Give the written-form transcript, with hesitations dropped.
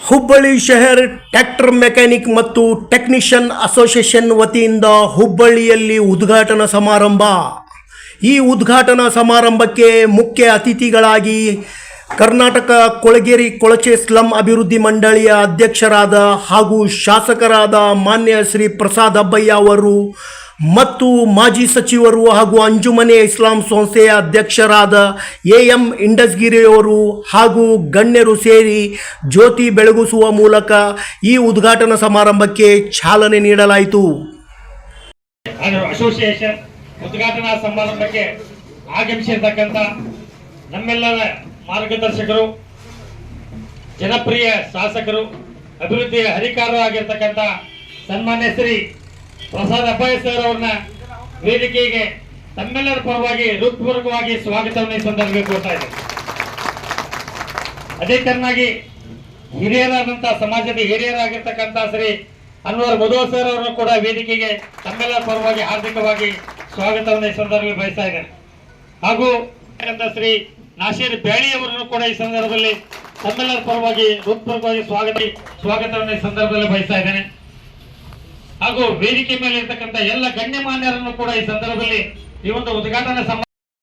Hubballi ಶಹರ್ tractor mechanic ಮತ್ತು technician association ವತಿಯಿಂದ ಹುಬ್ಬಳ್ಳಿಯಲ್ಲಿ ಉದ್ಘಾಟನಾ ಸಮಾರಂಭ. ಈ ಉದ್ಘಾಟನಾ ಸಮಾರಂಭಕ್ಕೆ ಮುಖ್ಯ ಅತಿಥಿಗಳಾಗಿ ಕರ್ನಾಟಕ ಕೊಳಗೇರಿ ಕೊಳಚೆ ಸ್ಲಂ ಅಭಿವೃದ್ಧಿ ಮಂಡಳಿಯ ಅಧ್ಯಕ್ಷರಾದ ಹಾಗೂ ಶಾಸಕರಾದ ಮಾನ್ಯ ಶ್ರೀ ಪ್ರಸಾದ್ ಅಬ್ಬಯ್ಯ ಅವರು ಮತ್ತು ಮಾಜಿ ಸಚಿವರು ಹಾಗೂ ಅಂಜುಮನೆ ಇಸ್ಲಾಂ ಸಂಸ್ಥೆಯ ಅಧ್ಯಕ್ಷರಾದ ಎಂ ಇಂಡಸ್ಗಿರಿಯವರು ಹಾಗೂ ಗಣ್ಯರು ಸೇರಿ ಜ್ಯೋತಿ ಬೆಳಗಿಸುವ ಮೂಲಕ ಈ ಉದ್ಘಾಟನಾ ಸಮಾರಂಭಕ್ಕೆ ಚಾಲನೆ ನೀಡಲಾಯಿತು. ಅಸೋಸಿಯೇಷನ್ ಉದ್ಘಾಟನಾ ಸಮಾರಂಭಕ್ಕೆ ಆಗಮಿಸಿರ್ತಕ್ಕಂಥ ನಮ್ಮೆಲ್ಲರ ಮಾರ್ಗದರ್ಶಕರು, ಜನಪ್ರಿಯ ಶಾಸಕರು, ಅಭಿವೃದ್ಧಿಯ ಹರಿಕಾರರು ಆಗಿರ್ತಕ್ಕಂಥ ಸನ್ಮಾನ್ಯ ಶ್ರೀ ಪ್ರಸಾದ್ ಅಬ್ಬಯ್ಯ ಸರ್ ಅವ್ರನ್ನ ವೇದಿಕೆಗೆ ತಮ್ಮೆಲ್ಲರ ಪರವಾಗಿ ಹೃತ್ಪೂರ್ವಕವಾಗಿ ಸ್ವಾಗತವನ್ನು ಈ ಸಂದರ್ಭದಲ್ಲಿ ಕೊಡ್ತಾ ಇದ್ದಾರೆ. ಅದೇ ತರನಾಗಿ ಹಿರಿಯರಾದಂಥ ಸಮಾಜದ ಹಿರಿಯರಾಗಿರ್ತಕ್ಕಂಥ ಶ್ರೀ ಅನ್ವರ್ ಮಧುವರ್ ಸರ್ ಅವರನ್ನು ಕೂಡ ವೇದಿಕೆಗೆ ತಮ್ಮೆಲ್ಲರ ಪರವಾಗಿ ಹಾರ್ದಿಕವಾಗಿ ಸ್ವಾಗತವನ್ನು ಈ ಸಂದರ್ಭದಲ್ಲಿ ಬಯಸ್ತಾ ಇದ್ದಾರೆ. ಹಾಗೂ ಶ್ರೀ ನಾಶೀರ್ ಬ್ಯಾಳಿ ಅವರನ್ನು ಕೂಡ ಈ ಸಂದರ್ಭದಲ್ಲಿ ತಮ್ಮೆಲ್ಲರ ಪರವಾಗಿ ಹೃತ್ಪೂರ್ವಕವಾಗಿ ಸ್ವಾಗತವನ್ನು ಈ ಸಂದರ್ಭದಲ್ಲಿ ಬಯಸ್ತಾ ಇದ್ದೇನೆ. ಹಾಗೂ ವೇದಿಕೆ ಮೇಲೆ ಇರ್ತಕ್ಕಂಥ ಎಲ್ಲ ಗಣ್ಯಮಾನ್ಯರನ್ನು ಕೂಡ ಈ ಸಂದರ್ಭದಲ್ಲಿ ಈ ಒಂದು ಉದ್ಘಾಟನಾ